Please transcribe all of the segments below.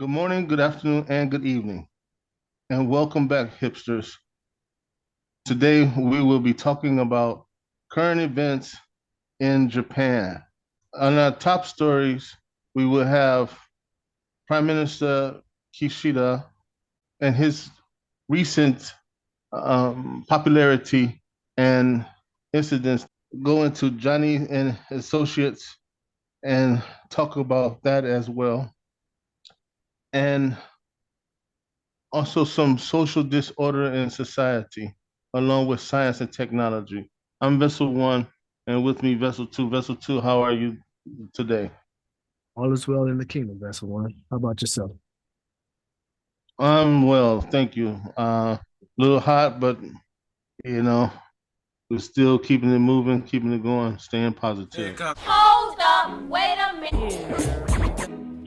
Good morning, good afternoon, and good evening. And welcome back, hipsters. Today, we will be talking about current events in Japan. On our top stories, we will have Prime Minister Kishida and his recent popularity and incidents. Go into Johnny and Associates and talk about that as well. And also some social disorder in society, along with science and technology. I'm Vessel One, and with me, Vessel Two. Vessel Two, how are you today? All is well in the kingdom, Vessel One. How about yourself? I'm well, thank you. A little hot, but you know, we're still keeping it moving, keeping it going, staying positive. Hold up, wait a minute.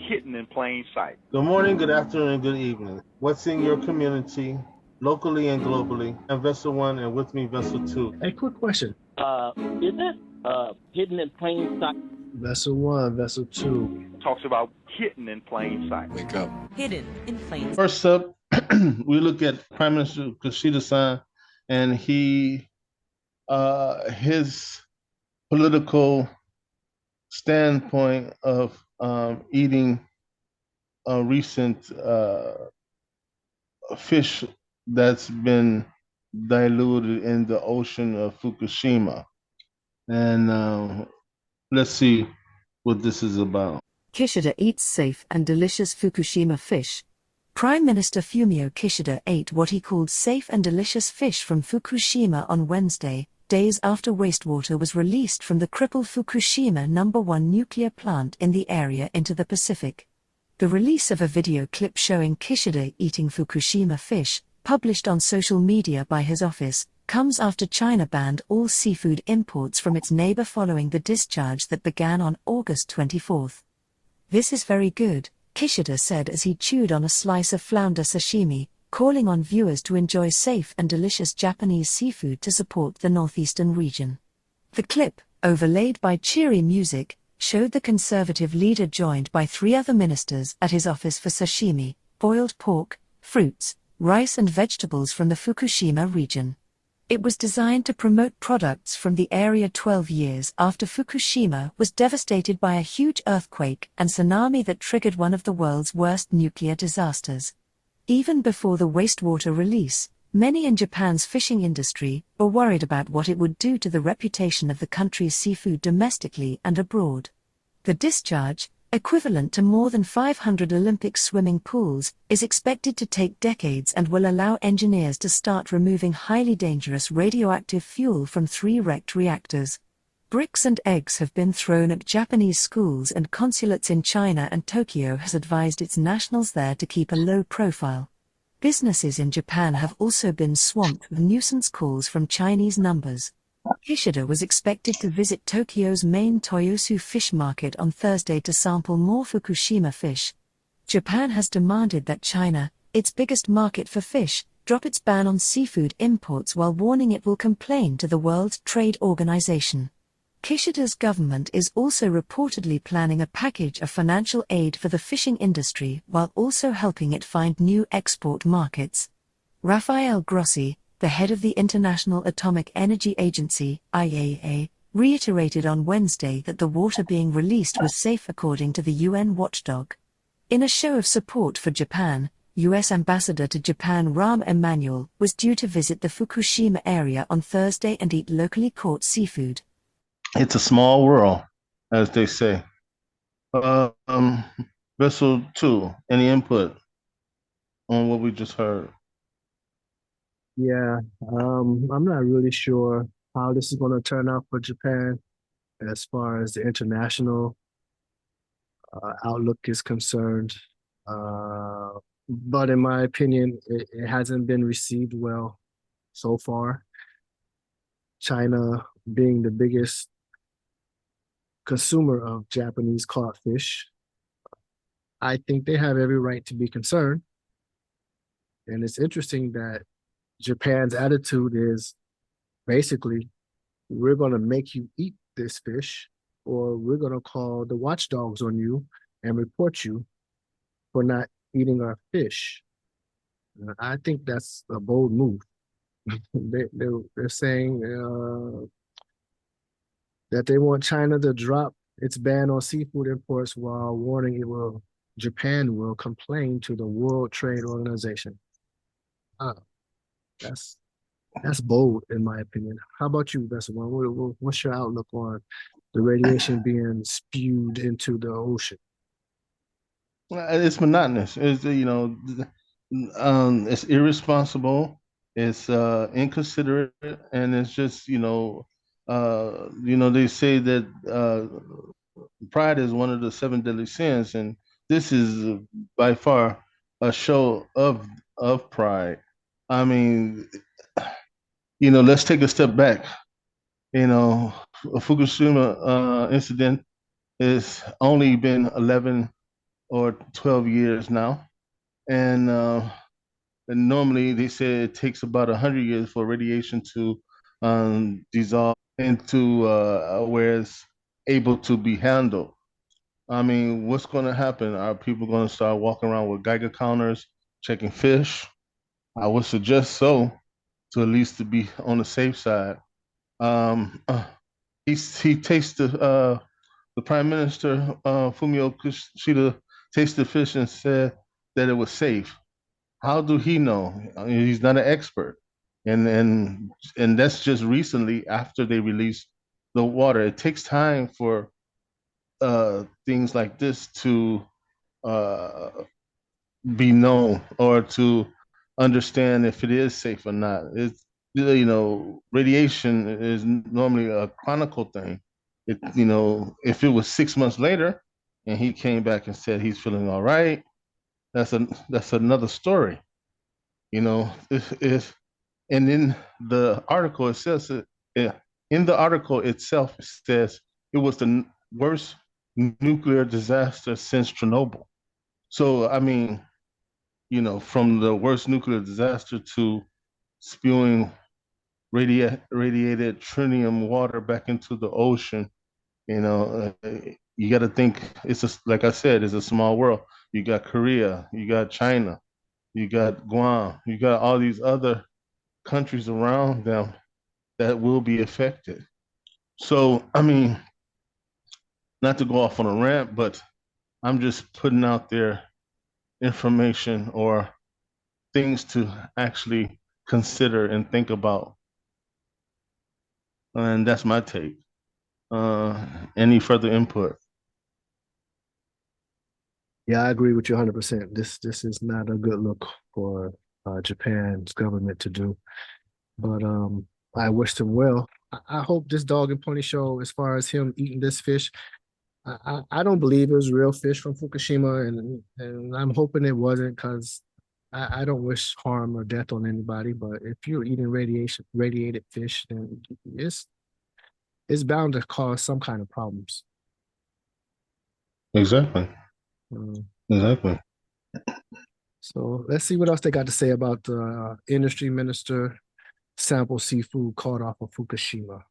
Hidden in plain sight. Good morning, good afternoon, and good evening. What's in your community, locally and globally? I'm Vessel One, and with me, Vessel Two. Hey, quick question. Is that hidden in plain sight? Vessel One, Vessel Two. Talks about hidden in plain sight. Wake up. Hidden in plain sight. First up, we look at Prime Minister Kishida-san, and his political standpoint of eating a recent fish that's been diluted in the ocean of Fukushima. And let's see what this is about. Kishida eats safe and delicious Fukushima fish. Prime Minister Fumio Kishida ate what he called safe and delicious fish from Fukushima on Wednesday, days after wastewater was released from the crippled Fukushima No. 1 nuclear plant in the area into the Pacific. The release of a video clip showing Kishida eating Fukushima fish, published on social media by his office, comes after China banned all seafood imports from its neighbor following the discharge that began on August 24. "This is very good," Kishida said as he chewed on a slice of flounder sashimi, calling on viewers to enjoy safe and delicious Japanese seafood to support the northeastern region. The clip, overlaid by cheery music, showed the conservative leader joined by 3 other ministers at his office for sashimi, boiled pork, fruits, rice and vegetables from the Fukushima region. It was designed to promote products from the area 12 years after Fukushima was devastated by a huge earthquake and tsunami that triggered one of the world's worst nuclear disasters. Even before the wastewater release, many in Japan's fishing industry were worried about what it would do to the reputation of the country's seafood domestically and abroad. The discharge, equivalent to more than 500 Olympic swimming pools, is expected to take decades and will allow engineers to start removing highly dangerous radioactive fuel from 3 wrecked reactors. Bricks and eggs have been thrown at Japanese schools, and consulates in China and Tokyo has advised its nationals there to keep a low profile. Businesses in Japan have also been swamped with nuisance calls from Chinese numbers. Kishida was expected to visit Tokyo's main Toyosu fish market on Thursday to sample more Fukushima fish. Japan has demanded that China, its biggest market for fish, drop its ban on seafood imports while warning it will complain to the World Trade Organization. Kishida's government is also reportedly planning a package of financial aid for the fishing industry while also helping it find new export markets. Rafael Grossi, the head of the International Atomic Energy Agency, IAEA, reiterated on Wednesday that the water being released was safe according to the UN watchdog. In a show of support for Japan, U.S. Ambassador to Japan Rahm Emanuel was due to visit the Fukushima area on Thursday and eat locally caught seafood. It's a small world, as they say. Vessel Two, any input on what we just heard? Yeah, I'm not really sure how this is going to turn out for Japan as far as the international outlook is concerned. Uh, but in my opinion, it hasn't been received well so far. China being the biggest consumer of Japanese caught fish, I think they have every right to be concerned. And it's interesting that Japan's attitude is basically, we're going to make you eat this fish, or we're going to call the watchdogs on you and report you for not eating our fish. I think that's a bold move. They're saying that they want China to drop its ban on seafood imports while warning Japan will complain to the World Trade Organization. Uh, that's that's bold in my opinion. How about you, Best One? What's your outlook on the radiation being spewed into the ocean? It's monotonous. It's irresponsible. It's inconsiderate, and it's just they say that pride is one of the seven deadly sins, and this is by far a show of pride. I mean, let's take a step back. A Fukushima incident has only been 11 or 12 years now, and normally they say it takes about 100 years for radiation to dissolve into where it's able to be handled. I mean, what's going to happen? Are people going to start walking around with Geiger counters, checking fish? I would suggest so, to at least to be on the safe side. He tasted the Prime Minister Fumio Kishida tasted fish and said that it was safe. How do he know? I mean, he's not an expert, and that's just recently after they released the water. It takes time for things like this to uh, be known or to understand if it is safe or not. Radiation is normally a chronicle thing. If it was 6 months later and he came back and said he's feeling all right, that's another story. If and in the article it says in the article itself it says it was the worst nuclear disaster since Chernobyl. So I mean, from the worst nuclear disaster to spewing radiated tritium water back into the ocean, you got to think like I said, it's a small world. You got Korea, you got China, you got Guam, you got all these other countries around them that will be affected. So, I mean, not to go off on a rant, but I'm just putting out there information or things to actually consider and think about. And that's my take. Any further input? Yeah, I agree with you 100%. This is not a good look for Japan's government to do. But I wish them well. I hope this dog and pony show, as far as him eating this fish, I don't believe it was real fish from Fukushima, and I'm hoping it wasn't because I don't wish harm or death on anybody. But if you're eating radiated fish, then it's bound to cause some kind of problems. Exactly. Exactly. So let's see what else they got to say about the industry minister sample seafood caught off of Fukushima.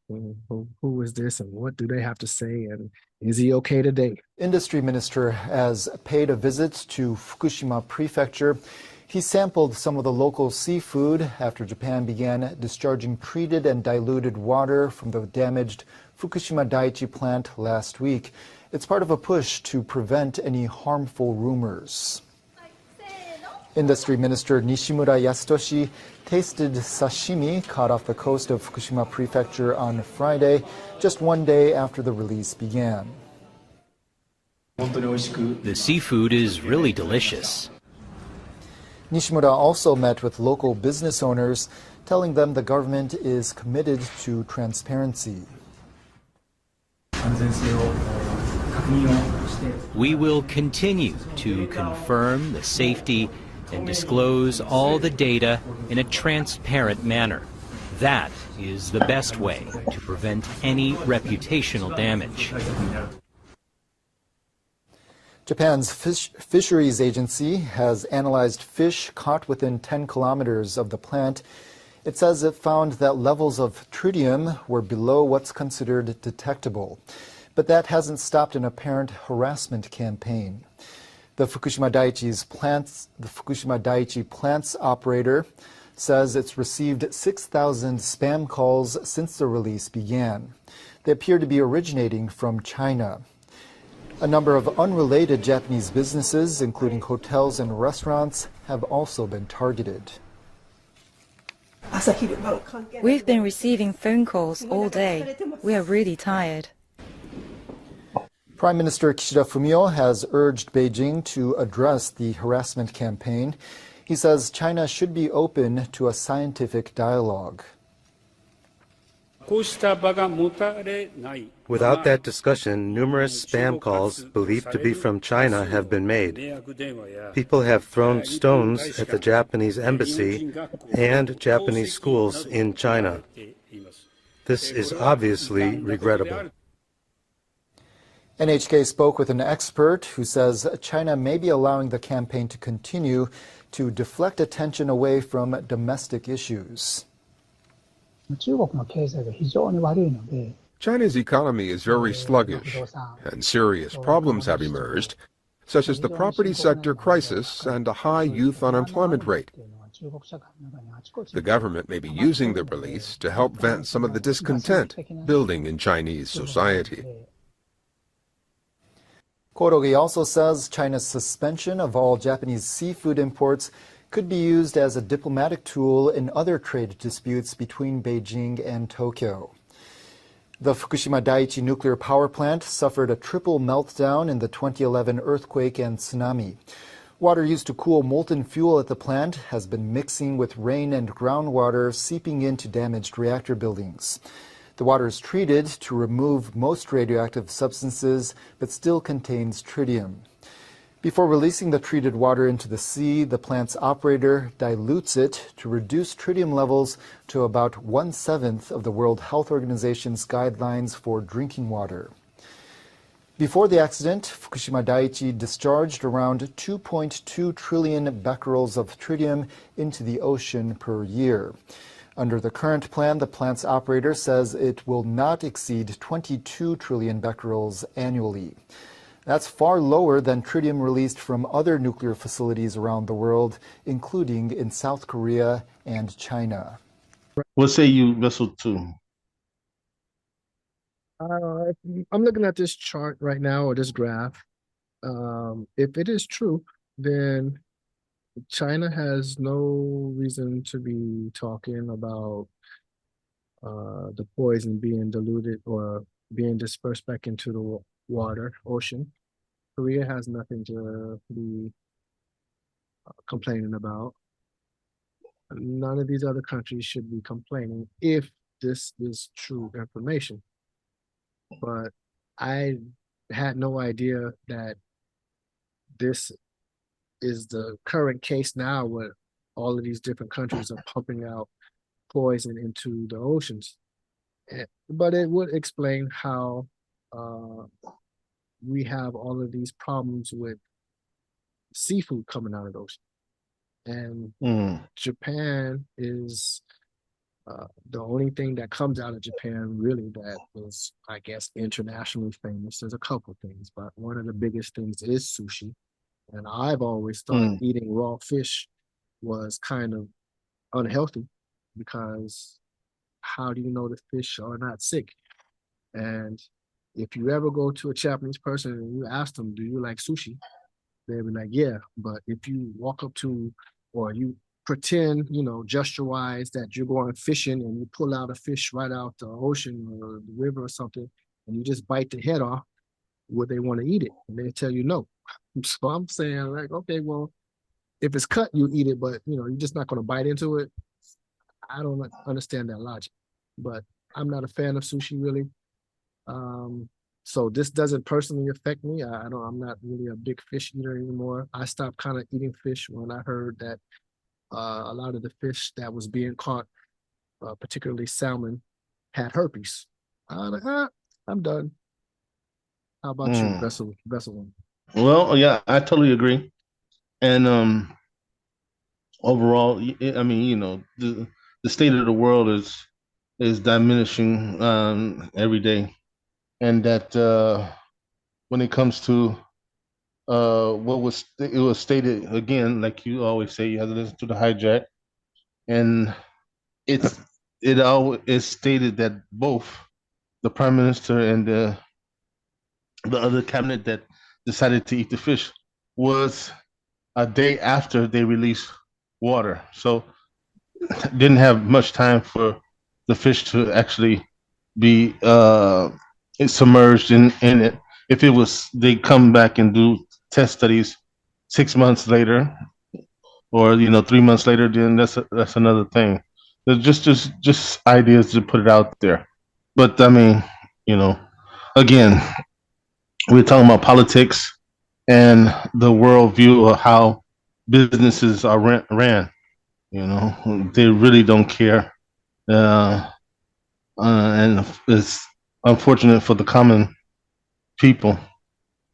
Who is this and what do they have to say? And is he okay today? Industry minister has paid a visit to Fukushima Prefecture. He sampled some of the local seafood after Japan began discharging treated and diluted water from the damaged Fukushima Daiichi plant last week. It's part of a push to prevent any harmful rumors. Industry Minister Nishimura Yasutoshi tasted sashimi caught off the coast of Fukushima Prefecture on Friday, just one day after the release began. The seafood is really delicious. Nishimura also met with local business owners, telling them the government is committed to transparency. We will continue to confirm the safety and disclose all the data in a transparent manner. That is the best way to prevent any reputational damage. Japan's fisheries agency has analyzed fish caught within 10 kilometers of the plant. It says it found that levels of tritium were below what's considered detectable. But that hasn't stopped an apparent harassment campaign. The Fukushima Daiichi plant's operator says it's received 6,000 spam calls since the release began. They appear to be originating from China. A number of unrelated Japanese businesses, including hotels and restaurants, have also been targeted. We've been receiving phone calls all day. We are really tired. Prime Minister Kishida Fumio has urged Beijing to address the harassment campaign. He says China should be open to a scientific dialogue. Without that discussion, numerous spam calls believed to be from China have been made. People have thrown stones at the Japanese embassy and Japanese schools in China. This is obviously regrettable. NHK spoke with an expert who says China may be allowing the campaign to continue to deflect attention away from domestic issues. China's economy is very sluggish, and serious problems have emerged, such as the property sector crisis and a high youth unemployment rate. The government may be using the release to help vent some of the discontent building in Chinese society. Korogi also says China's suspension of all Japanese seafood imports could be used as a diplomatic tool in other trade disputes between Beijing and Tokyo. The Fukushima Daiichi nuclear power plant suffered a triple meltdown in the 2011 earthquake and tsunami. Water used to cool molten fuel at the plant has been mixing with rain and groundwater, seeping into damaged reactor buildings. The water is treated to remove most radioactive substances, but still contains tritium. Before releasing the treated water into the sea, the plant's operator dilutes it to reduce tritium levels to about 1/7 of the World Health Organization's guidelines for drinking water. Before the accident, Fukushima Daiichi discharged around 2.2 trillion becquerels of tritium into the ocean per year. Under the current plan, the plant's operator says it will not exceed 22 trillion becquerels annually. That's far lower than tritium released from other nuclear facilities around the world, including in South Korea and China. What say you, Vessel 2? I'm looking at this chart right now, or this graph. If it is true, then China has no reason to be talking about the poison being diluted or being dispersed back into the ocean. Korea has nothing to be complaining about. None of these other countries should be complaining if this is true information. But I had no idea that this is the current case now, where all of these different countries are pumping out poison into the oceans. But it would explain how we have all of these problems with seafood coming out of the ocean. And Japan is the only thing that comes out of Japan really that is, I guess, internationally famous. There's a couple things, but one of the biggest things is sushi. And I've always thought eating raw fish was kind of unhealthy, because how do you know the fish are not sick? And if you ever go to a Japanese person and you ask them, do you like sushi? They'll be like, yeah. But if you walk up to, or you pretend, gesture-wise, that you're going fishing and you pull out a fish right out the ocean or the river or something, and you just bite the head off, would they want to eat it? And they tell you no. So I'm saying, like, okay, well, if it's cut, you eat it, but you're just not going to bite into it. I don't understand that logic, but I'm not a fan of sushi really. So this doesn't personally affect me. I'm not really a big fish eater anymore. I stopped kind of eating fish when I heard that a lot of the fish that was being caught, particularly salmon, had herpes. I'm like, I'm done. How about you, Vessel One? Well, yeah, I totally agree. And overall, I mean, the state of the world is diminishing every day, and that when it comes to what was it was stated again, like you always say, you have to listen to the hijack, and it's it all is stated that both the prime minister and the other cabinet that decided to eat the fish was a day after they released water, so didn't have much time for the fish to actually be submerged in it. If it was, they come back and do test studies 6 months later, or 3 months later, then that's another thing. There's just ideas to put it out there. But I mean, you know, again, we're talking about politics and the worldview of how businesses are ran. They really don't care, and it's unfortunate for the common people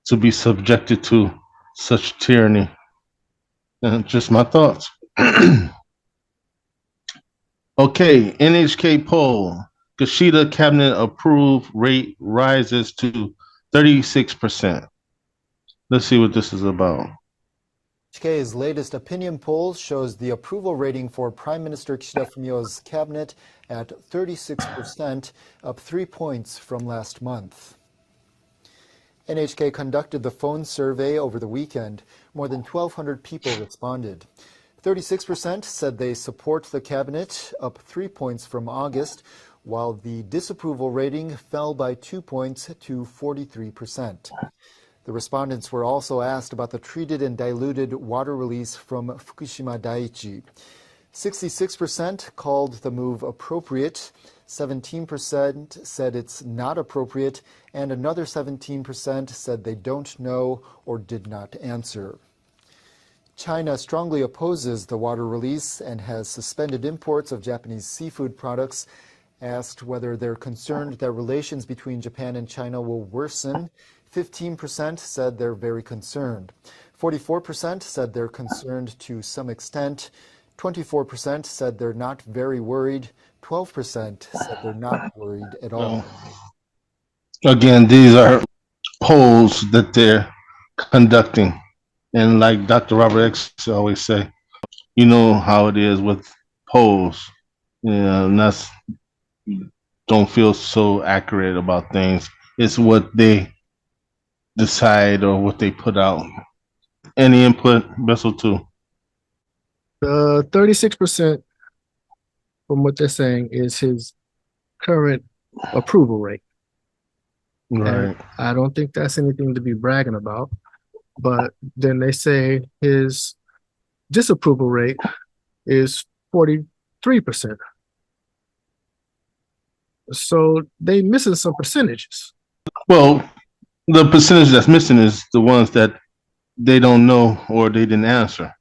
to be subjected to such tyranny. And just my thoughts. Okay, NHK poll. Kishida cabinet approved rate rises to 36%. Let's see what this is about. NHK's latest opinion poll shows the approval rating for Prime Minister Kishida Fumio's cabinet at 36%, up 3 points from last month. NHK conducted the phone survey over the weekend. More than 1,200 people responded. 36% said they support the cabinet, up 3 points from August, while the disapproval rating fell by 2 points to 43%. The respondents were also asked about the treated and diluted water release from Fukushima Daiichi. 66% called the move appropriate, 17% said it's not appropriate, and another 17% said they don't know or did not answer. China strongly opposes the water release and has suspended imports of Japanese seafood products. Asked whether they're concerned that relations between Japan and China will worsen, 15% said they're very concerned. 44% said they're concerned to some extent. 24% said they're not very worried. 12% said they're not worried at all. Again, these are polls that they're conducting. And like Dr. Robert X always say, you know how it is with polls. And that's don't feel so accurate about things. It's what they decide or what they put out. Any input, Bessel too? 36%, from what they're saying, is his current approval rate. Right. And I don't think that's anything to be bragging about. But then they say his disapproval rate is 43%. So they missing some percentages. Well, the percentage that's missing is the ones that they don't know or they didn't answer.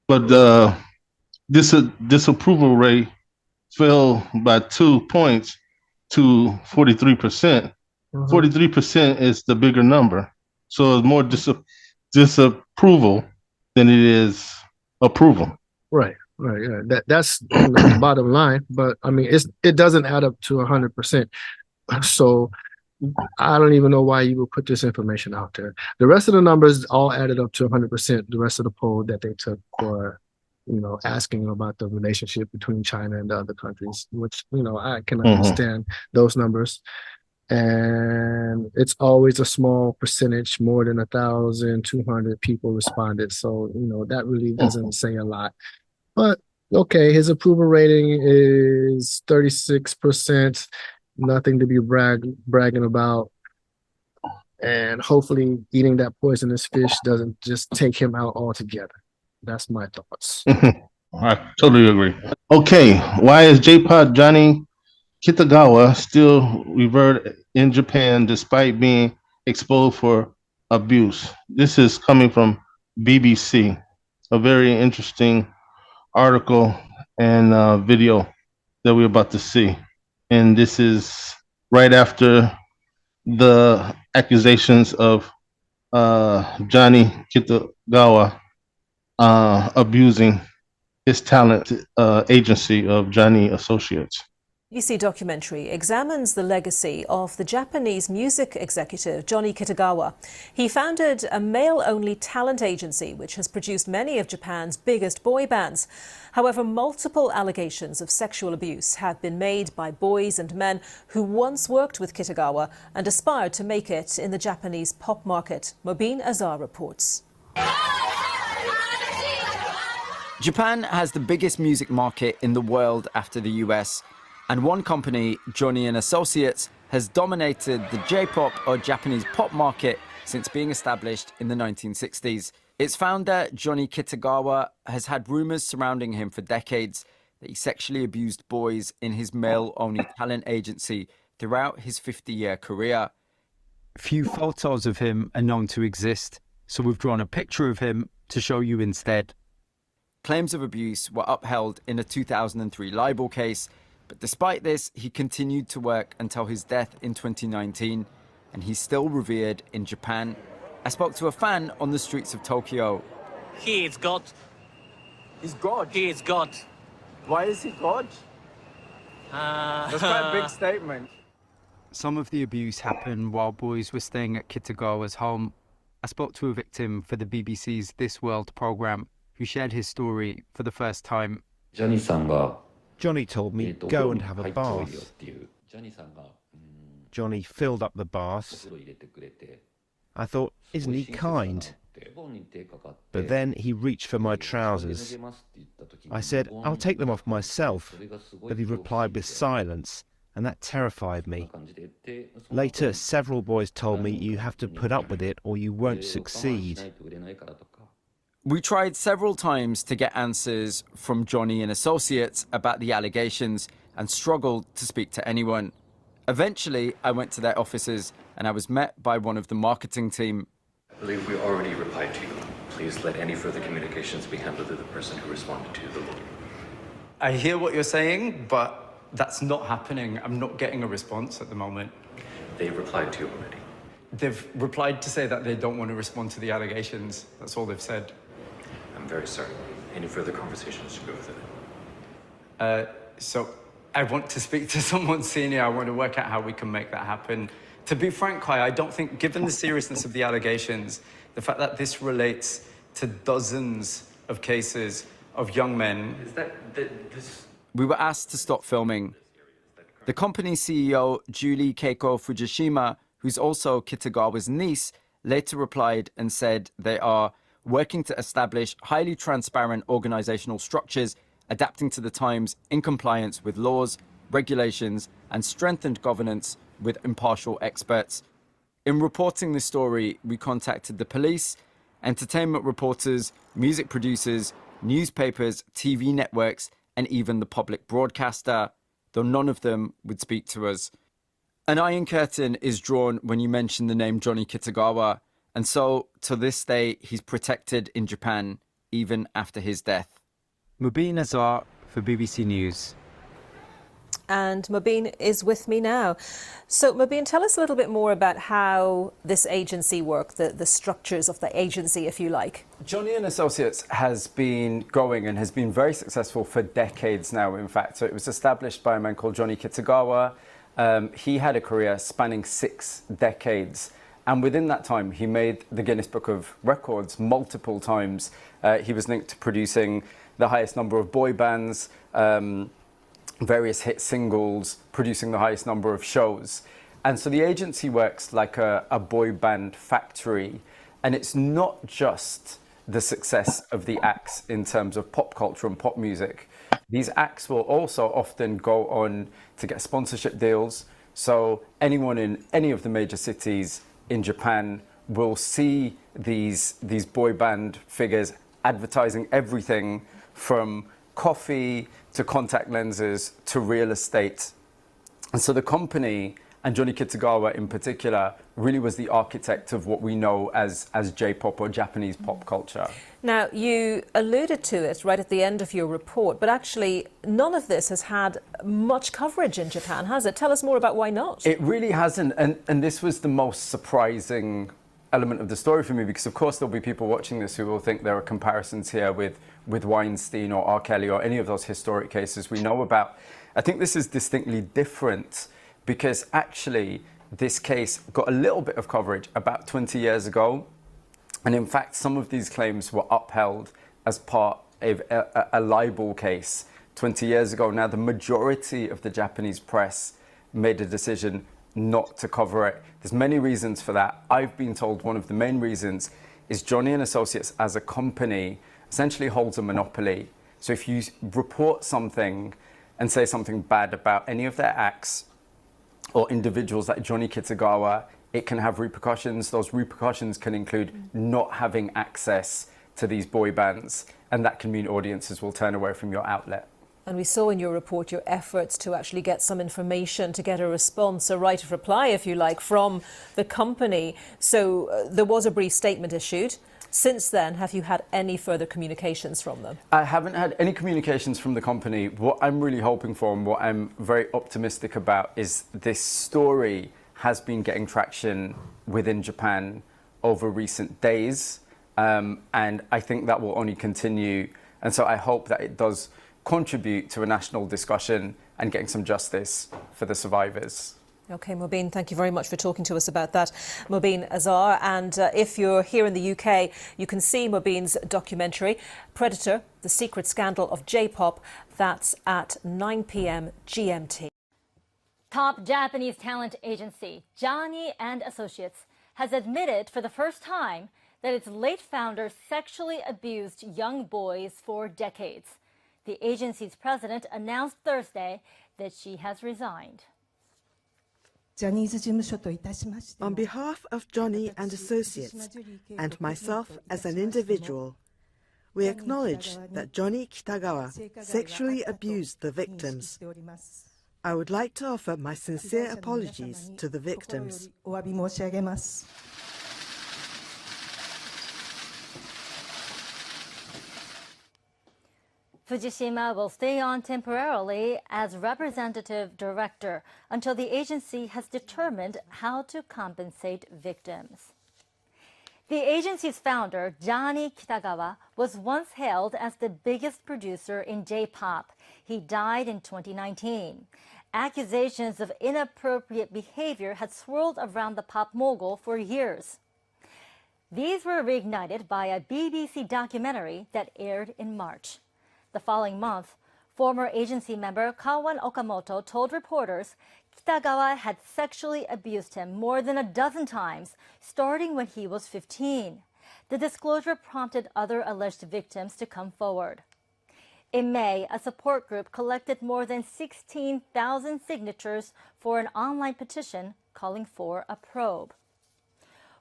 But the disapproval rate fell by 2 points to 43%. 43% is the bigger number. So it's more disapproval than it is approval. Right. Yeah. That's the bottom line. But I mean, it doesn't add up to 100%. So I don't even know why you would put this information out there. The rest of the numbers all added up to 100%. The rest of the poll that they took for, asking about the relationship between China and the other countries, which, I can understand those numbers. And it's always a small percentage. More than 1,200 people responded. So, that really doesn't say a lot. But okay, his approval rating is 36%. Nothing to be bragging about. And hopefully eating that poisonous fish doesn't just take him out altogether. That's my thoughts. I totally agree. Okay, why is J-Pod Johnny Kitagawa still revered in Japan despite being exposed for abuse? This is coming from BBC, a very interesting article and video that we're about to see. And this is right after the accusations of Johnny Kitagawa abusing his talent agency of Johnny Associates. BBC documentary examines the legacy of the Japanese music executive Johnny Kitagawa. He founded a male-only talent agency which has produced many of Japan's biggest boy bands. However, multiple allegations of sexual abuse have been made by boys and men who once worked with Kitagawa and aspired to make it in the Japanese pop market. Mobeen Azar reports. Japan has the biggest music market in the world after the US. And one company, Johnny & Associates, has dominated the J-pop or Japanese pop market since being established in the 1960s. Its founder, Johnny Kitagawa, has had rumours surrounding him for decades that he sexually abused boys in his male-only talent agency throughout his 50-year career. Few photos of him are known to exist, so we've drawn a picture of him to show you instead. Claims of abuse were upheld in a 2003 libel case, but despite this, he continued to work until his death in 2019, and he's still revered in Japan. I spoke to a fan on the streets of Tokyo. He is God. He's God? He is God. Why is he God? That's quite a big statement. Some of the abuse happened while boys were staying at Kitagawa's home. I spoke to a victim for the BBC's This World programme who shared his story for the first time. Johnny told me, go and have a bath. Johnny filled up the bath. I thought, isn't he kind? But then he reached for my trousers. I said, I'll take them off myself, but he replied with silence, and that terrified me. Later, several boys told me, you have to put up with it or you won't succeed. We tried several times to get answers from Johnny and Associates about the allegations and struggled to speak to anyone. Eventually, I went to their offices and I was met by one of the marketing team. I believe we already replied to you. Please let any further communications be handled to the person who responded to the lawyer. I hear what you're saying, but that's not happening. I'm not getting a response at the moment. They've replied to you already. They've replied to say that they don't want to respond to the allegations. That's all they've said. I'm very sorry. Any further conversations should go with it. So I want to speak to someone senior. I want to work out how we can make that happen. To be frank, Kai, I don't think, given the seriousness of the allegations, the fact that this relates to dozens of cases of young men... We were asked to stop filming. The company's CEO, Julie Keiko Fujishima, who's also Kitagawa's niece, later replied and said they are working to establish highly transparent organizational structures, adapting to the times in compliance with laws, regulations, and strengthened governance with impartial experts. In reporting this story, we contacted the police, entertainment reporters, music producers, newspapers, TV networks, and even the public broadcaster, though none of them would speak to us. An iron curtain is drawn when you mention the name Johnny Kitagawa, and so, to this day, he's protected in Japan, even after his death. Mobeen Azar for BBC News. And Mobeen is with me now. So, Mobeen, tell us a little bit more about how this agency worked, the structures of the agency, if you like. Johnny & Associates has been going and has been very successful for decades now, in fact. So it was established by a man called Johnny Kitagawa. He had a career spanning 6 decades. And within that time, he made the Guinness Book of Records multiple times. He was linked to producing the highest number of boy bands, various hit singles, producing the highest number of shows. And so the agency works like a boy band factory. And it's not just the success of the acts in terms of pop culture and pop music. These acts will also often go on to get sponsorship deals. So anyone in any of the major cities in Japan will see these boy band figures advertising everything from coffee to contact lenses to real estate. And so the company, and Johnny Kitagawa in particular, really was the architect of what we know as J-pop or Japanese pop culture. Now, you alluded to it right at the end of your report, but actually none of this has had much coverage in Japan, has it? Tell us more about why not. It really hasn't, and this was the most surprising element of the story for me, because of course there'll be people watching this who will think there are comparisons here with Weinstein or R. Kelly or any of those historic cases we know about. I think this is distinctly different because actually this case got a little bit of coverage about 20 years ago. And in fact, some of these claims were upheld as part of a libel case 20 years ago. Now, the majority of the Japanese press made a decision not to cover it. There's many reasons for that. I've been told one of the main reasons is Johnny & Associates as a company essentially holds a monopoly. So if you report something and say something bad about any of their acts or individuals like Johnny Kitagawa, it can have repercussions. Those repercussions can include not having access to these boy bands, and that can mean audiences will turn away from your outlet. And we saw in your report your efforts to actually get some information, to get a response, a right of reply, if you like, from the company. So there was a brief statement issued. Since then, have you had any further communications from them? I haven't had any communications from the company. What I'm really hoping for and what I'm very optimistic about is this story has been getting traction within Japan over recent days. And I think that will only continue. And so I hope that it does contribute to a national discussion and getting some justice for the survivors. OK, Mobeen, thank you very much for talking to us about that. Mobeen Azhar, and if you're here in the UK, you can see Mobeen's documentary, Predator, The Secret Scandal of J-Pop. That's at 9 p.m. GMT. Top Japanese talent agency Johnny & Associates has admitted for the first time that its late founder sexually abused young boys for decades. The agency's president announced Thursday that she has resigned. On behalf of Johnny & Associates and myself as an individual, we acknowledge that Johnny Kitagawa sexually abused the victims. I would like to offer my sincere apologies to the victims. Fujishima will stay on temporarily as representative director until the agency has determined how to compensate victims. The agency's founder, Johnny Kitagawa, was once hailed as the biggest producer in J-pop. He died in 2019. Accusations of inappropriate behavior had swirled around the pop mogul for years. These were reignited by a BBC documentary that aired in March. The following month, former agency member Kawan Okamoto told reporters Kitagawa had sexually abused him more than a dozen times, starting when he was 15. The disclosure prompted other alleged victims to come forward. In May, a support group collected more than 16,000 signatures for an online petition calling for a probe.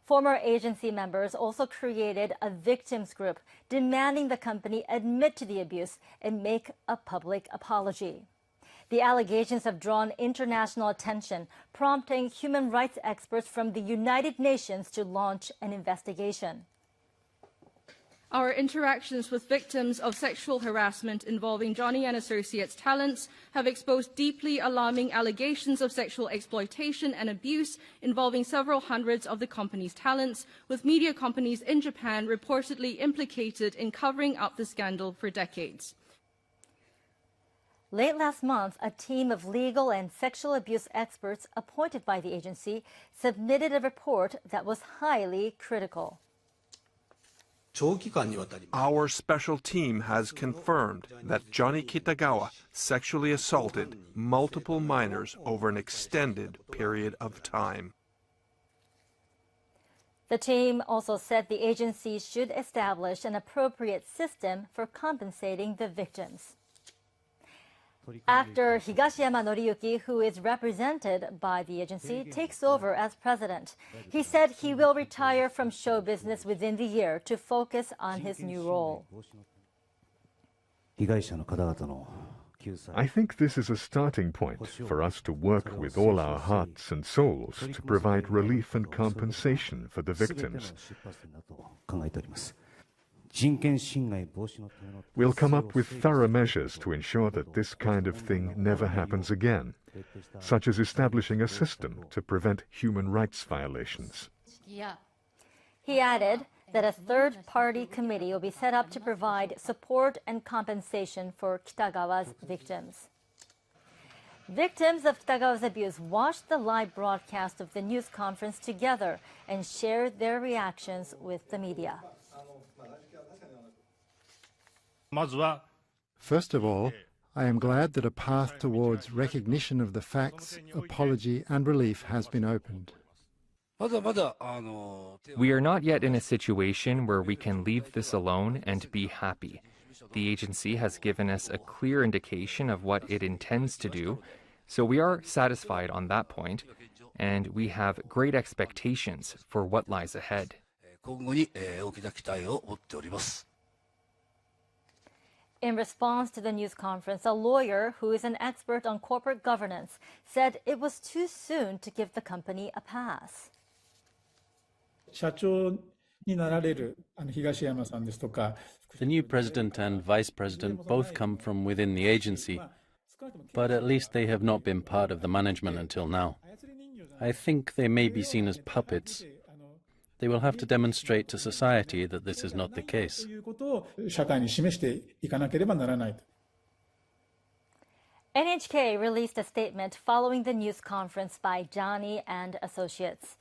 Former agency members also created a victims group demanding the company admit to the abuse and make a public apology. The allegations have drawn international attention, prompting human rights experts from the United Nations to launch an investigation. Our interactions with victims of sexual harassment involving Johnny & Associates talents have exposed deeply alarming allegations of sexual exploitation and abuse involving several hundreds of the company's talents, with media companies in Japan reportedly implicated in covering up the scandal for decades. Late last month, a team of legal and sexual abuse experts appointed by the agency submitted a report that was highly critical. Our special team has confirmed that Johnny Kitagawa sexually assaulted multiple minors over an extended period of time. The team also said the agency should establish an appropriate system for compensating the victims. Actor Higashiyama Noriyuki, who is represented by the agency, takes over as president. He said he will retire from show business within the year to focus on his new role. I think this is a starting point for us to work with all our hearts and souls to provide relief and compensation for the victims. We'll come up with thorough measures to ensure that this kind of thing never happens again, such as establishing a system to prevent human rights violations. He added that a third-party committee will be set up to provide support and compensation for Kitagawa's victims. Victims of Kitagawa's abuse watched the live broadcast of the news conference together and shared their reactions with the media. First of all, I am glad that a path towards recognition of the facts, apology and relief has been opened. We are not yet in a situation where we can leave this alone and be happy. The agency has given us a clear indication of what it intends to do, so we are satisfied on that point, and we have great expectations for what lies ahead. In response to the news conference, a lawyer who is an expert on corporate governance said it was too soon to give the company a pass. The new president and vice president both come from within the agency, but at least they have not been part of the management until now. I think they may be seen as puppets. They will have to demonstrate to society that this is not the case. NHK released a statement following the news conference by Johnny and Associates.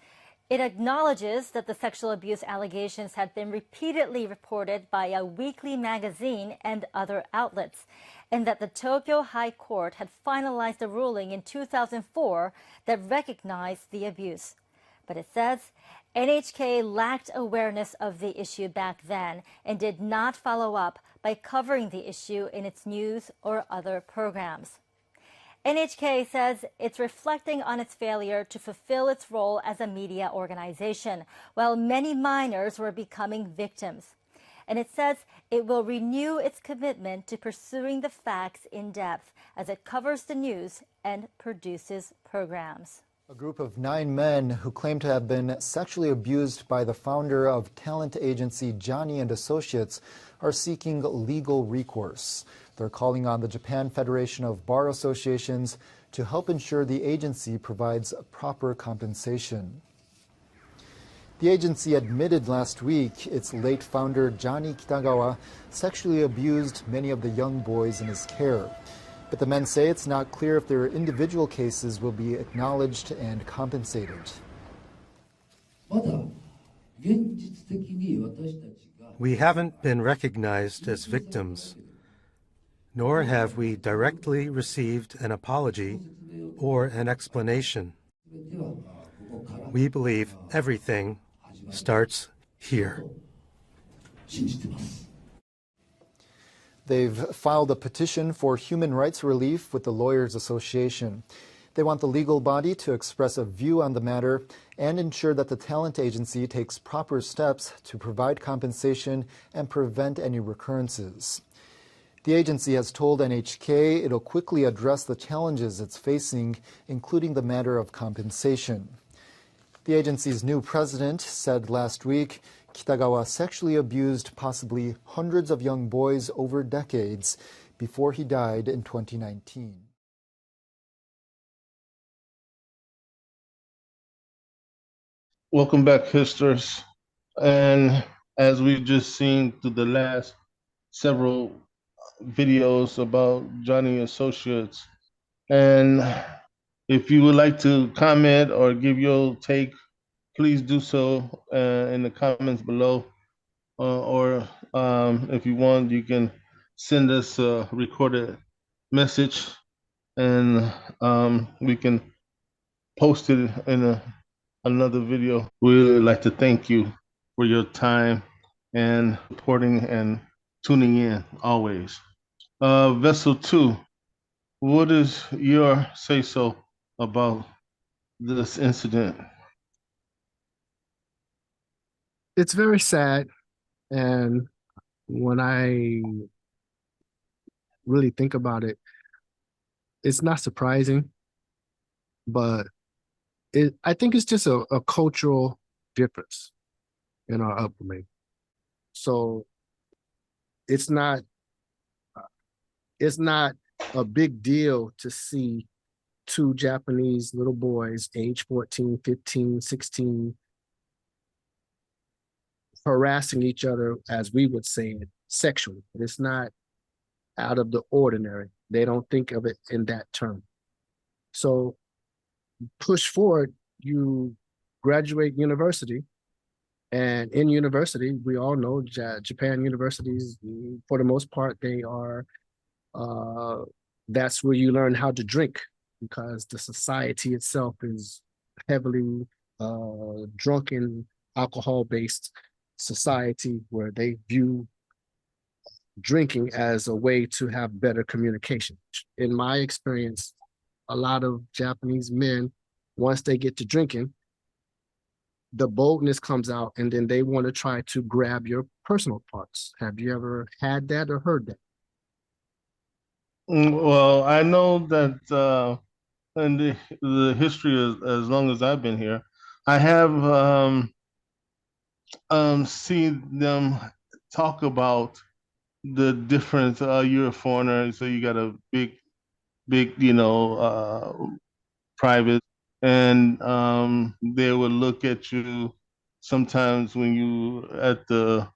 It acknowledges that the sexual abuse allegations had been repeatedly reported by a weekly magazine and other outlets, and that the Tokyo High Court had finalized a ruling in 2004 that recognized the abuse. But it says NHK lacked awareness of the issue back then and did not follow up by covering the issue in its news or other programs. NHK says it's reflecting on its failure to fulfill its role as a media organization, while many minors were becoming victims. And it says it will renew its commitment to pursuing the facts in depth as it covers the news and produces programs. A group of 9 men who claim to have been sexually abused by the founder of talent agency Johnny and Associates are seeking legal recourse. They're calling on the Japan Federation of Bar Associations to help ensure the agency provides proper compensation. The agency admitted last week its late founder Johnny Kitagawa sexually abused many of the young boys in his care. But the men say it's not clear if their individual cases will be acknowledged and compensated. We haven't been recognized as victims, nor have we directly received an apology or an explanation. We believe everything starts here. They've filed a petition for human rights relief with the Lawyers Association. They want the legal body to express a view on the matter and ensure that the talent agency takes proper steps to provide compensation and prevent any recurrences. The agency has told NHK it'll quickly address the challenges it's facing, including the matter of compensation. The agency's new president said last week Kitagawa sexually abused possibly hundreds of young boys over decades before he died in 2019. Welcome back, histers. And as we've just seen through the last several videos about Johnny Associates, and if you would like to comment or give your take, please do so in the comments below. Or if you want, you can send us a recorded message and we can post it in another video. We would like to thank you for your time and supporting and tuning in always. Vessel 2, what is your say-so about this incident? It's very sad, and when I really think about it, it's not surprising, but I think it's just a cultural difference in our upbringing. So it's not a big deal to see 2 Japanese little boys, age 14, 15, 16, harassing each other, as we would say it, sexually. It's not out of the ordinary. They don't think of it in that term. So push forward, you graduate university, and in university, we all know Japan universities, for the most part, they are, that's where you learn how to drink, because the society itself is heavily drunken, alcohol-based society, where they view drinking as a way to have better communication. In my experience, a lot of Japanese men, once they get to drinking, the boldness comes out, and then they want to try to grab your personal parts. Have you ever had that or heard that? Well, I know that in the history as long as I've been here, I have seen them talk about the different. You're a foreigner, so you got a big, private, and they would look at you sometimes when you at the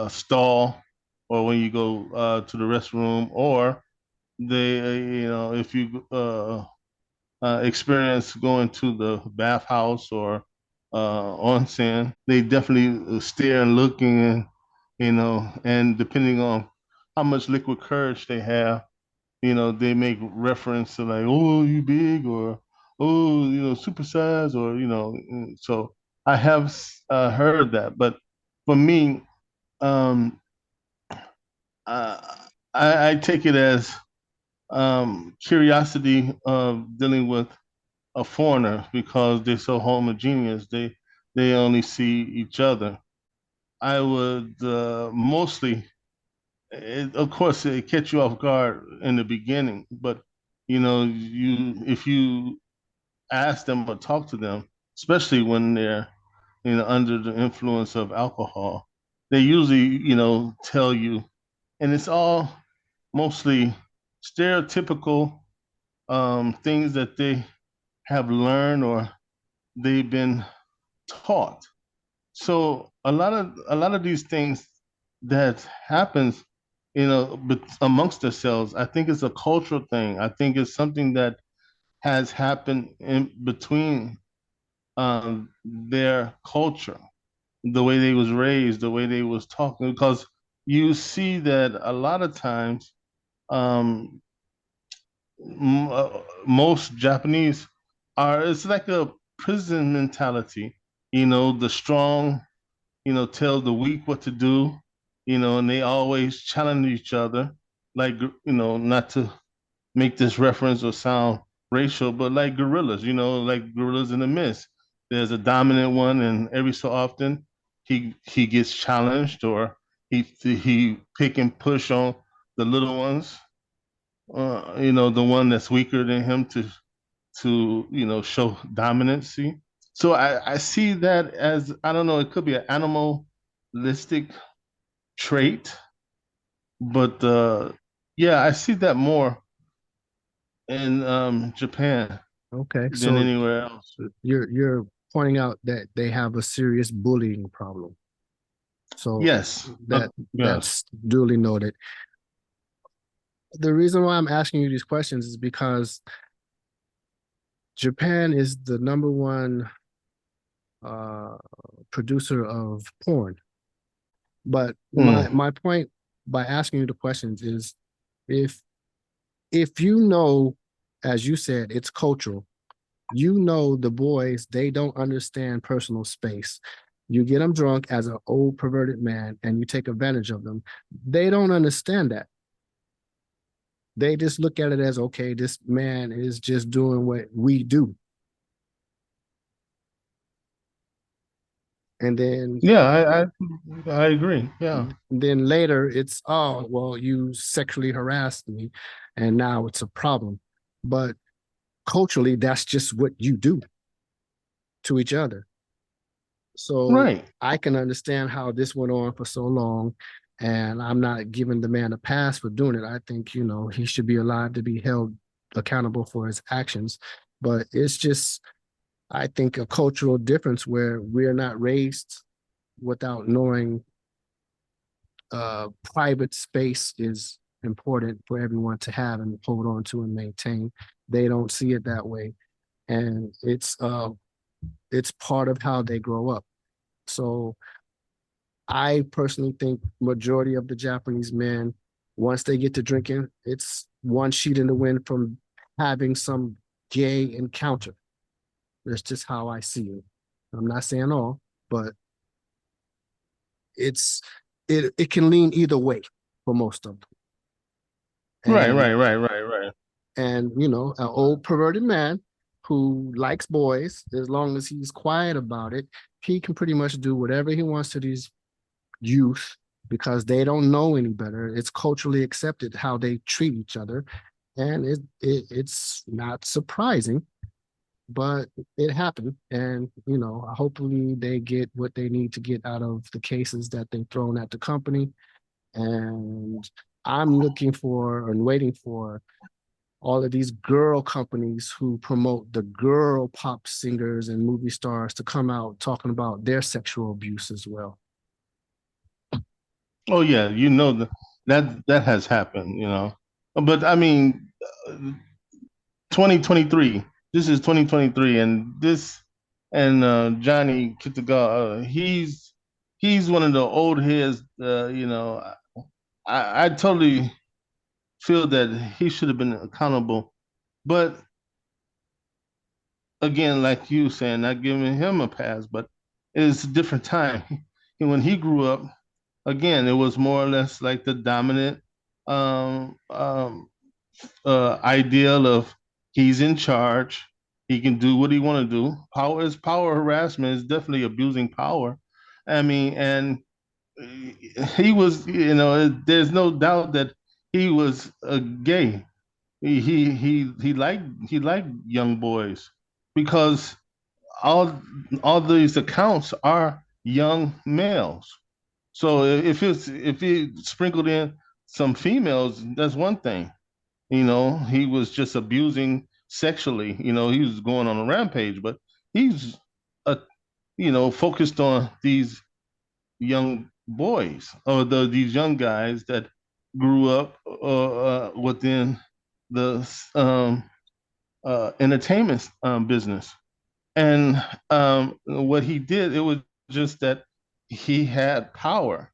stall, or when you go to the restroom, or they, if you experience going to the bathhouse or onsen, they definitely stare and looking, and and depending on how much liquid courage they have, they make reference to like, oh, you big, or oh, supersize, or so I have heard that, but for me, um, uh, I take it as curiosity of dealing with a foreigner, because they're so homogeneous. They only see each other. I would mostly, of course, it catch you off guard in the beginning, but you if you ask them or talk to them, especially when they're under the influence of alcohol, they usually tell you, and it's all mostly stereotypical things that they have learned or they've been taught. So a lot of these things that happens, amongst ourselves, I think it's a cultural thing. I think it's something that has happened in between their culture, the way they was raised, the way they was talking, because you see that a lot of times, um, most Japanese are, it's like a prison mentality. The strong, tell the weak what to do, and they always challenge each other, like, not to make this reference or sound racial, but like gorillas, like gorillas in the mist. There's a dominant one, and every so often he gets challenged, or he pick and push on the little ones, the one that's weaker than him, to show dominancy. So I see that as, I don't know, it could be an animalistic trait, but yeah, I see that more in Japan Okay, than so anywhere else. you're pointing out that they have a serious bullying problem. So Yes, yes. that's duly noted. The reason why I'm asking you these questions is because Japan is the number one uh, producer of porn. But my point by asking you the questions is, if if you know, as you said, it's cultural. The boys, they don't understand personal space. You get them drunk as an old perverted man, and you take advantage of them. They don't understand that. They just look at it as, okay, this man is just doing what we do. And then, Yeah, I agree. Yeah. then later it's, oh, well, you sexually harassed me, and now it's a problem. But culturally, that's just what you do to each other. So Right. I can understand how this went on for so long, and I'm not giving the man a pass for doing it. I think, he should be allowed to be held accountable for his actions. But it's just, I think, a cultural difference where we're not raised without knowing private space is important for everyone to have and hold on to and maintain. They don't see it that way, and it's part of how they grow up. So I personally think majority of the Japanese men, once they get to drinking, it's one sheet in the wind from having some gay encounter. That's just how I see it. I'm not saying all, but it's it can lean either way for most of them. Right, And right. and you know, an old perverted man who likes boys, as long as he's quiet about it, he can pretty much do whatever he wants to these youth because they don't know any better. It's culturally accepted how they treat each other, and it's not surprising, but it happened. And you know, hopefully they get what they need to get out of the cases that they've thrown at the company. And I'm looking for and waiting for all of these girl companies who promote the girl pop singers and movie stars to come out talking about their sexual abuse as well. Oh yeah, you know that has happened, you know. But I mean, 2023. This is 2023, and Johnny Kitagawa, he's one of the old heads. You know, I totally feel that he should have been accountable, but again, like you saying, not giving him a pass, but it's a different time. When he grew up, again, it was more or less like the dominant um, um, ideal of he's in charge, he can do what he want to do. Power is power harassment is definitely abusing power. I mean, and he was, you know, there's no doubt that he was a gay. He liked young boys because all all these accounts are young males. So if he sprinkled in some females, that's one thing. You know, he was just abusing sexually. You know, he was going on a rampage, but he's a focused on these young boys or these young guys that grew up within the entertainment business. And what he did, it was just that he had power.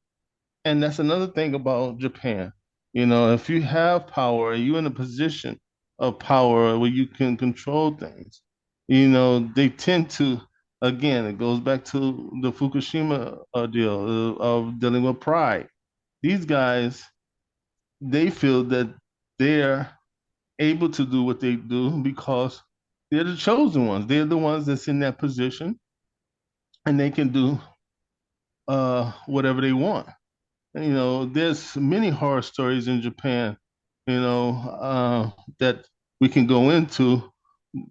And that's another thing about Japan. You know, if you have power, you're in a position of power where you can control things. You know, they tend to, again, it goes back to the Fukushima deal of dealing with pride. These guys, they feel that they're able to do what they do because they're the chosen ones. They're the ones that's in that position, and they can do whatever they want. You know, there's many horror stories in Japan, you know, that we can go into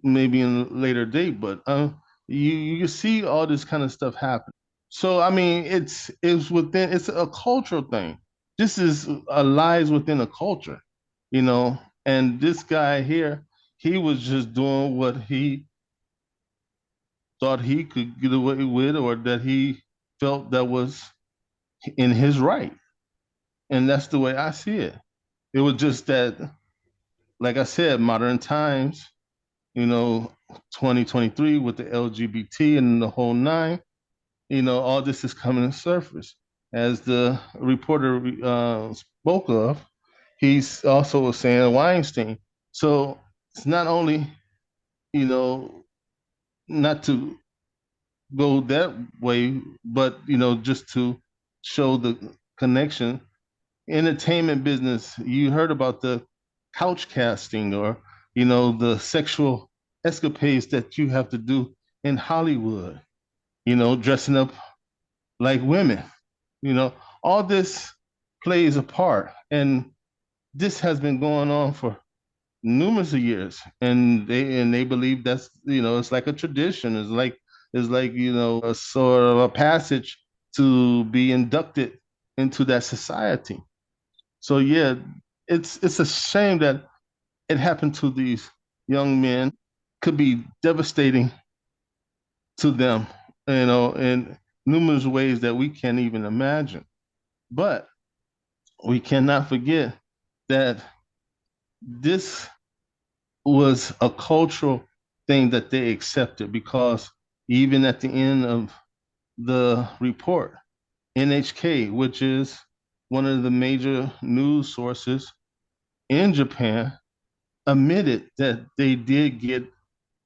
maybe in a later date, but you see all this kind of stuff happen. So I mean, it's a cultural thing. This is a lies within a culture, you know. And this guy here, he was just doing what he thought he could get away with, or that he felt that was in his right. And that's the way I see it. It was just that, like I said, modern times, you know, 2023 with the LGBT and the whole nine, you know, all this is coming to surface. As the reporter spoke of, he's also was saying Weinstein. So it's not only, you know, not to go that way, but, you know, just to show the connection entertainment business, you heard about the couch casting or, you know, the sexual escapades that you have to do in Hollywood, you know, dressing up like women, you know, all this plays a part. And this has been going on for numerous of years. And they believe that's, you know, it's like a tradition. It's like, you know, a sort of a passage to be inducted into that society. So yeah, it's a shame that it happened to these young men. Could be devastating to them, you know, and numerous ways that we can't even imagine. But we cannot forget that this was a cultural thing that they accepted, because even at the end of the report, NHK, which is one of the major news sources in Japan, admitted that they did get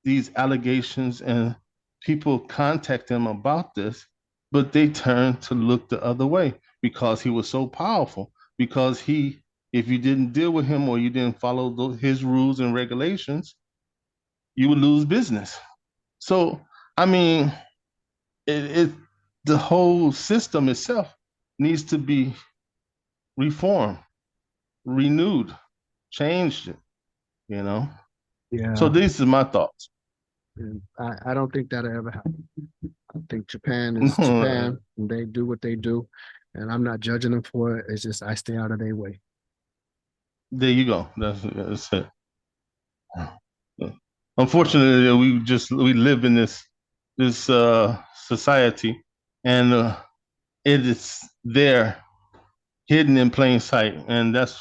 these allegations and people contact them about this, but they turned to look the other way because he was so powerful. Because if you didn't deal with him or you didn't follow his rules and regulations, you would lose business. So, I mean, it the whole system itself needs to be reformed, renewed, changed, it. So Yeah, these are my thoughts. and I don't think that'll ever happen. I think Japan is Japan, and they do what they do, and I'm not judging them for it. It's just I stay out of their way. There you go. That's it. Unfortunately, we live in this society, and it is there, hidden in plain sight, and that's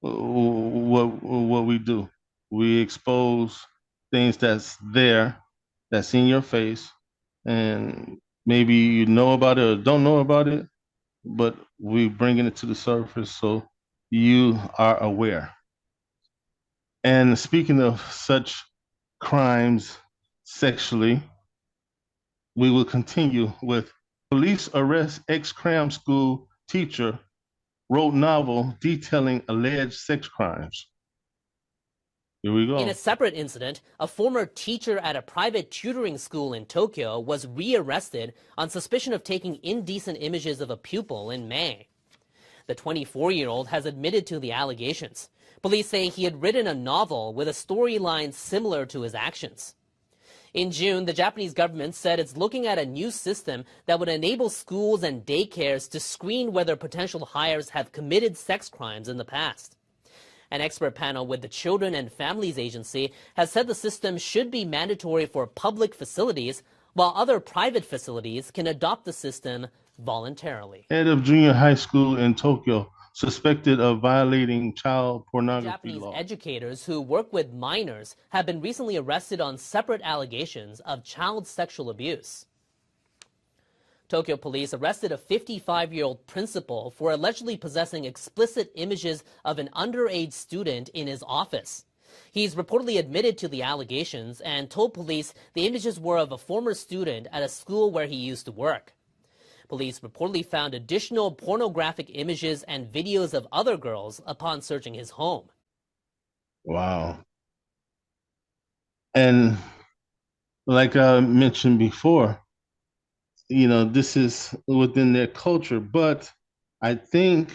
what we do. We expose things that's there, that's in your face, and maybe you know about it or don't know about it, but we bringing it to the surface so you are aware. And speaking of such crimes sexually, we will continue with police arrest ex-cram school teacher, wrote novel detailing alleged sex crimes. Here we go. In a separate incident, a former teacher at a private tutoring school in Tokyo was rearrested on suspicion of taking indecent images of a pupil in May. The 24-year-old has admitted to the allegations. Police say he had written a novel with a storyline similar to his actions. In June, the Japanese government said it's looking at a new system that would enable schools and daycares to screen whether potential hires have committed sex crimes in the past. An expert panel with the Children and Families Agency has said the system should be mandatory for public facilities, while other private facilities can adopt the system voluntarily. Head of junior high school in Tokyo suspected of violating child pornography Japanese law. educators who work with minors have been recently arrested on separate allegations of child sexual abuse. Tokyo police arrested a 55-year-old principal for allegedly possessing explicit images of an underage student in his office. He's reportedly admitted to the allegations and told police the images were of a former student at a school where he used to work. Police reportedly found additional pornographic images and videos of other girls upon searching his home. Wow. And like I mentioned before, this is within their culture, but I think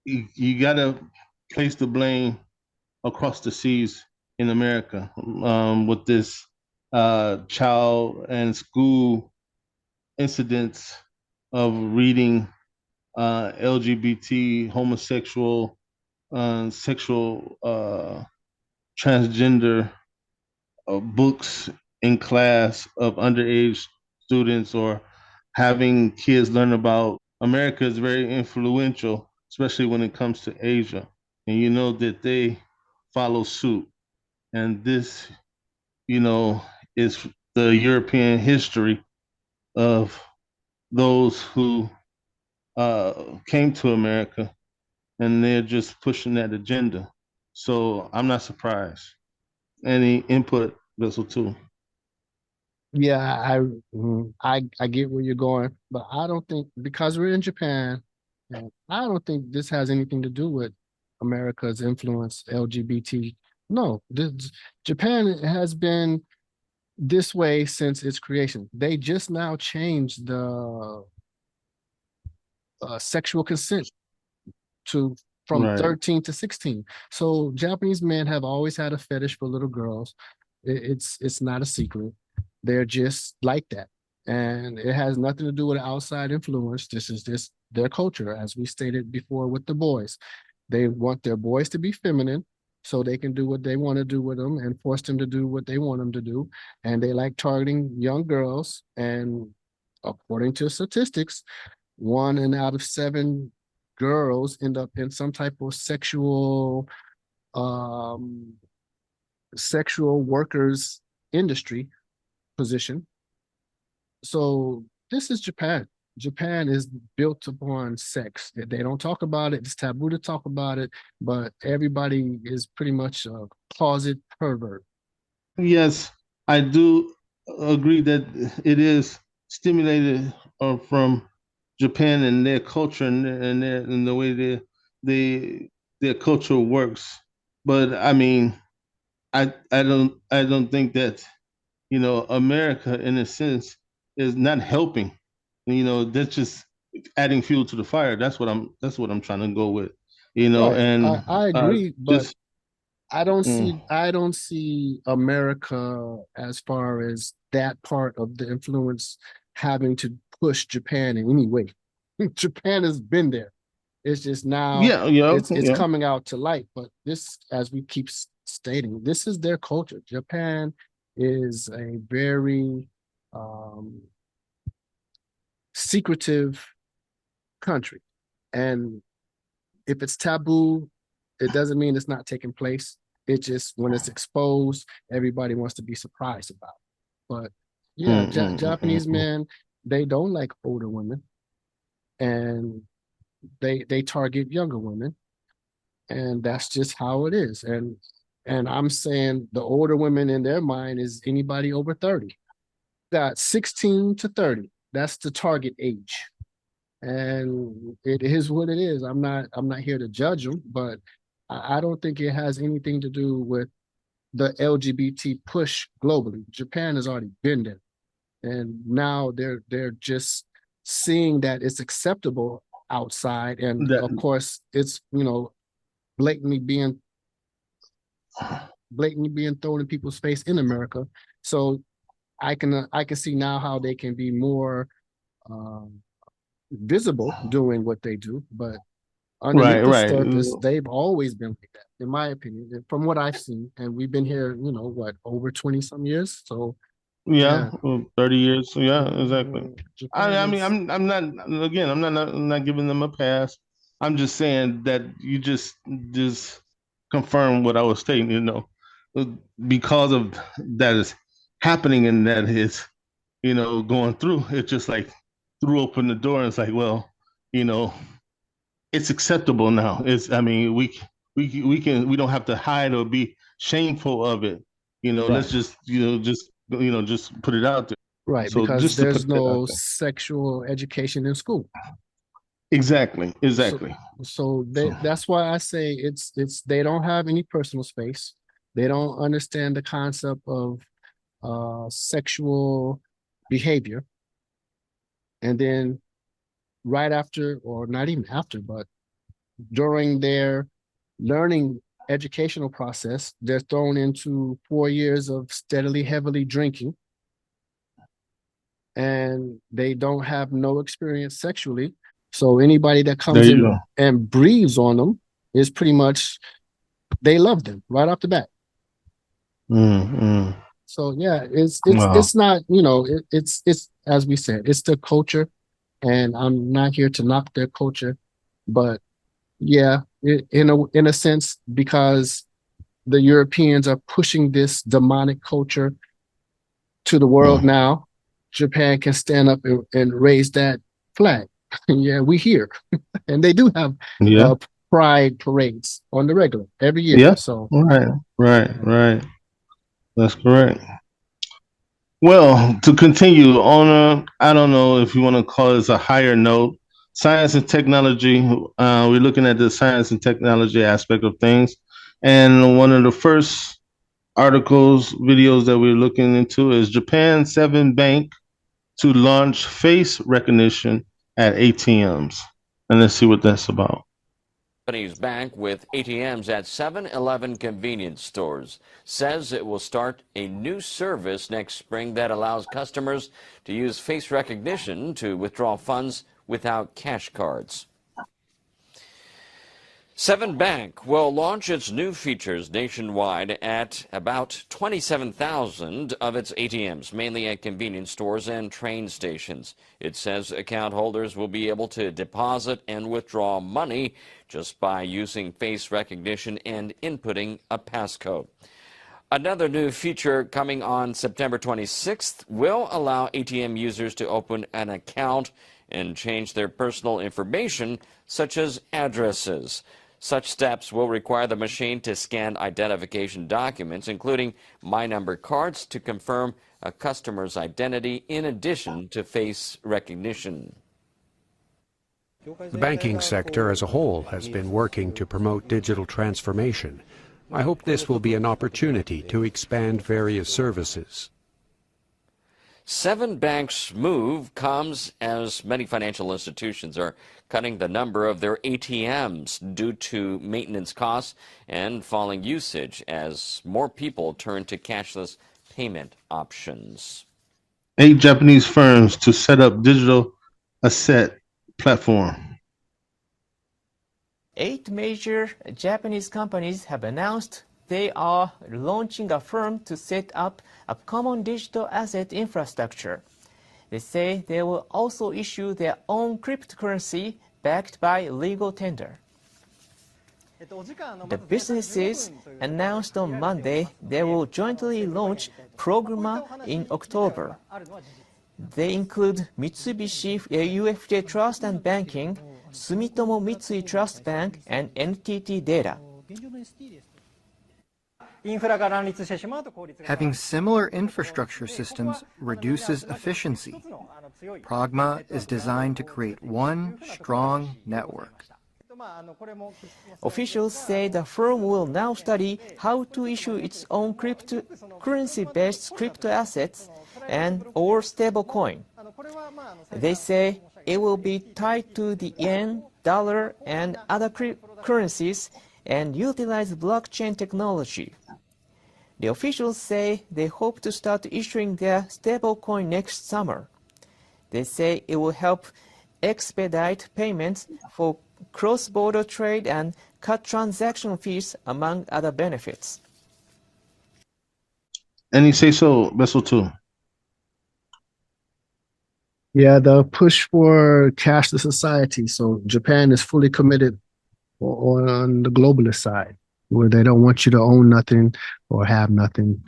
you got to place the blame across the seas in America with this child and school incidents of reading LGBT, homosexual, sexual, transgender books in class of underage students, or having kids learn about America is very influential, especially when it comes to Asia. And you know that they follow suit. And this, is the European history of those who came to America, and they're just pushing that agenda. So I'm not surprised. Any input, Vessel, too? Yeah, I get where you're going, but I don't think because we're in Japan, and I don't think this has anything to do with America's influence, LGBT. No, Japan has been this way since its creation. They just now changed the sexual consent to from Right. 13 to 16. So Japanese men have always had a fetish for little girls. It's not a secret. They're just like that. And it has nothing to do with outside influence. This is just their culture, as we stated before with the boys. They want their boys to be feminine, so they can do what they want to do with them and force them to do what they want them to do. And they like targeting young girls. And according to statistics, 1 out of 7 girls end up in some type of um, sexual workers industry position. So this is Japan. Japan is built upon sex. They don't talk about it. It's taboo to talk about it, but everybody is pretty much a closet pervert. Yes, I do agree that it is stimulated from Japan and their culture and the way they their culture works. But I mean, I don't think that America in a sense is not helping. That's just adding fuel to the fire. That's what I'm trying to go with. Right. And I agree, but just I don't see America as far as that part of the influence having to push Japan in any way. Japan has been there. It's just now yeah, yeah, it's yeah. coming out to light. But this, as we keep stating, this is their culture. Japan is a very um, secretive country, and if it's taboo, it doesn't mean it's not taking place. It just when it's exposed, everybody wants to be surprised about it. But yeah, Japanese Mm. men, they don't like older women, and they target younger women, and that's just how it is. And I'm saying the older women in their mind is anybody over 30. Got 16 to 30. That's the target age. And it is what it is. I'm not here to judge them, but I don't think it has anything to do with the LGBT push globally. Japan has already been there, and now they're just seeing that it's acceptable outside, and That of course it's blatantly being blatantly being thrown in people's face in America. So I can see now how they can be more um, visible doing what they do, but right, underneath the right. surface, they've always been like that, in my opinion, from what I've seen. And we've been here, what, over 20 some years. So Yeah, yeah. 30 years. Yeah, exactly. I, Japan I mean, is I'm not giving them a pass. I'm just saying that you just confirm what I was stating, Uh, because of that is happening and that is, going through. It just like threw open the door and it's like, well, you know, it's acceptable now. I mean, we don't have to hide or be shameful of it. Let's right, just put it out there. right, So because just to put there's that out no there. sexual education in school. Exactly, So exactly. that's why I say it's they don't have any personal space. They don't understand the concept of sexual behavior. And then right after, or not even after, but during their learning educational process, they're thrown into 4 years of steadily, heavily drinking, and they don't have no experience sexually. So anybody that There comes you in go. and breathes on them is pretty much they love them right off the bat. Mm. So yeah, it's it's Wow. it's not it's as we said, it's the culture, and I'm not here to knock their culture, but yeah, in a sense, because the Europeans are pushing this demonic culture to the world Mm. now, Japan can stand up and raise that flag. Yeah, we here, and they do have Yeah. uh, pride parades on the regular every year. Yeah. So Right. Right. That's correct. Well, to continue on I don't know if you want to call this a higher note, science and technology. We're looking at the science and technology aspect of things, and one of the first articles, videos that we're looking into is Japan 7 bank to launch face recognition at ATMs, and let's see what that's about. Japanese bank with ATMs at 7-Eleven convenience stores says it will start a new service next spring that allows customers to use face recognition to withdraw funds without cash cards. Seven Bank will launch its new features nationwide at about 27,000 of its ATMs, mainly at convenience stores and train stations. It says account holders will be able to deposit and withdraw money just by using face recognition and inputting a passcode. Another new feature coming on September 26th will allow ATM users to open an account and change their personal information, such as addresses. Such steps will require the machine to scan identification documents, including My Number cards, to confirm a customer's identity in addition to face recognition. The banking sector as a whole has been working to promote digital transformation. I hope this will be an opportunity to expand various services. Seven Bank's move comes as many financial institutions are cutting the number of their ATMs due to maintenance costs and falling usage as more people turn to cashless payment options. 8 Japanese firms to set up digital asset platform. 8 major Japanese companies have announced they are launching a firm to set up a common digital asset infrastructure. They say they will also issue their own cryptocurrency backed by legal tender. The businesses announced on Monday they will jointly launch Programma in October. They include Mitsubishi UFJ Trust and Banking, Sumitomo Mitsui Trust Bank, and NTT Data. Having similar infrastructure systems reduces efficiency. Pragma is designed to create one strong network. Officials say the firm will now study how to issue its own currency-based crypto assets and or stablecoin. They say it will be tied to the yen, dollar, and other currencies and utilize blockchain technology. The officials say they hope to start issuing their stablecoin next summer. They say it will help expedite payments for cross-border trade and cut transaction fees, among other benefits. Any say so, Vessel 2? Yeah, the push for cashless society. So Japan is fully committed on the globalist side, where they don't want you to own nothing or have nothing.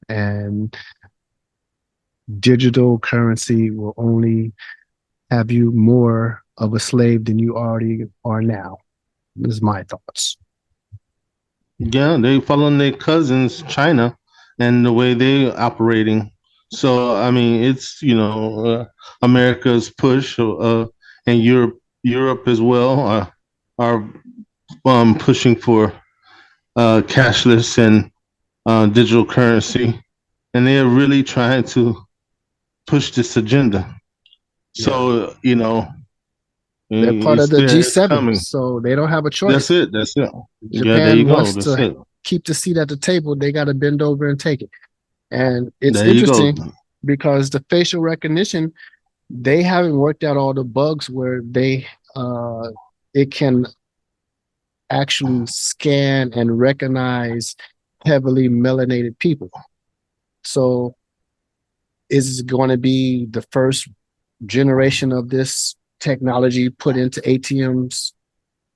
And digital currency will only have you more of a slave than you already are now. This is my thoughts. Yeah, they following their cousins, China, and the way they operating. So I mean, it's America's push, and Europe as well are pushing for cashless and digital currency, and they are really trying to push this agenda. So they're part of it's the there, it's G7, coming. so they don't have a choice. That's it. Yeah, there Japan you go. wants That's to it. keep the seat at the table. They got to bend over and take it. And it's There you go. interesting because the facial recognition, they haven't worked out all the bugs where it can actually scan and recognize heavily melanated people. So is going to be the first generation of this technology put into ATMs.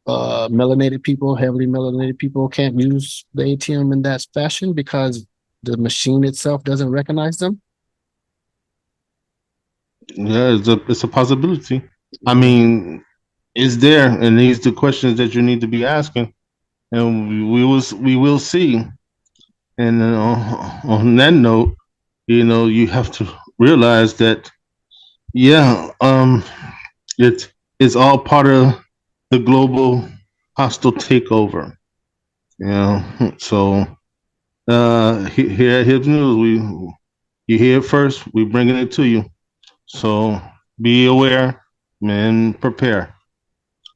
Melanated people, heavily melanated people can't use the ATM in that fashion because the machine itself doesn't recognize them. Yeah, it's a possibility. I mean, it's there, and these are the questions that you need to be asking, and we will see. And on that note, you have to realize that it's all part of the global hostile takeover. So here at Hibbs News, you hear it first. We bringing it to you. So be aware and prepare.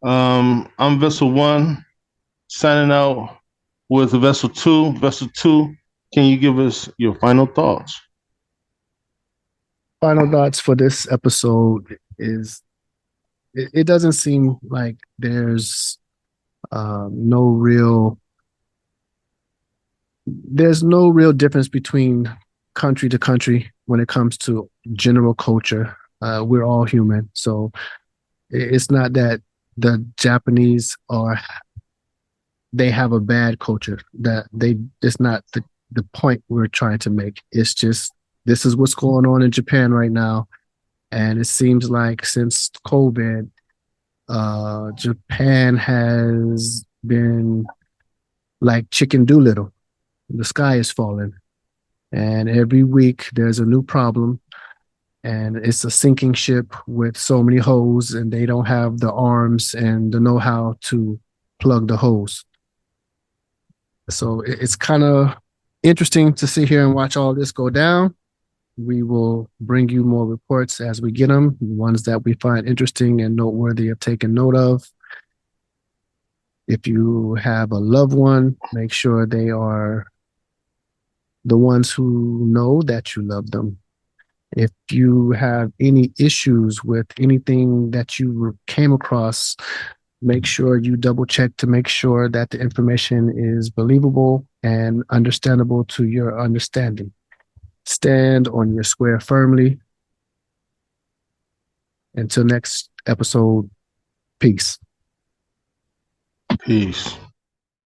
I'm Vessel 1, signing out with Vessel 2. Vessel 2, can you give us your final thoughts? Final thoughts for this episode is it doesn't seem like there's No real, there's no real difference between country to country when it comes to general culture. We're all human, so it's not that the Japanese are they have a bad culture. That they it's not the point we're trying to make. It's just this is what's going on in Japan right now, and it seems like since COVID, Japan has been like Chicken Doolittle. The sky is falling, and every week there's a new problem, and it's a sinking ship with so many holes, and they don't have the arms and the know-how to plug the holes. So it's kind of interesting to sit here and watch all this go down. We will bring you more reports as we get them, ones that we find interesting and noteworthy of taking note of. If you have a loved one, make sure they are the ones who know that you love them. If you have any issues with anything that you came across, make sure you double check to make sure that the information is believable and understandable to your understanding. Stand on your square firmly. Until next episode, peace. Peace.